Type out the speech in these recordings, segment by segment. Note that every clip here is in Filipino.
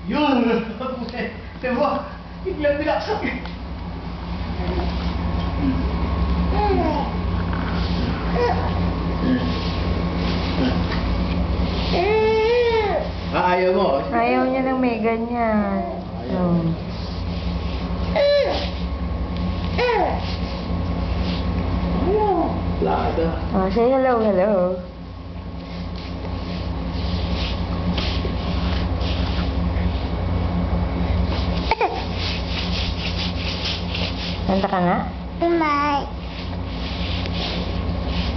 Yun! Diba? Biglang binaksak eh. Ayaw mo? Ayaw niya ng may ganyan. Oh. Lada. Oh, say hello, hello. Kanta ka nga? Bye.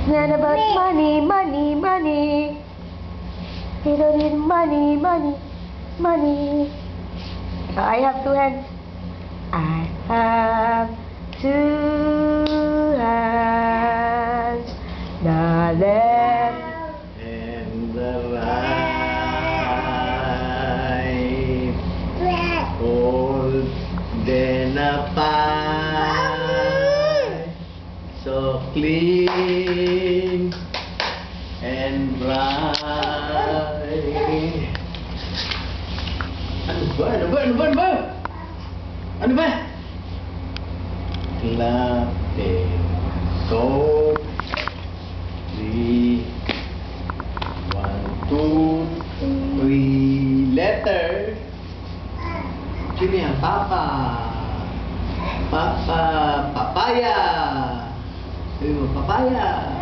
Not about money, money, money. You don't need money, money, money. Oh, I have two hands. I have two hands. The left. And the right. Old then a pie. So clean and bright. Ano ba? Ano ba? Clapping softly. 1, 2, 3 letters. Sino yan? Papa. Papaya. Sabi mo, papaya.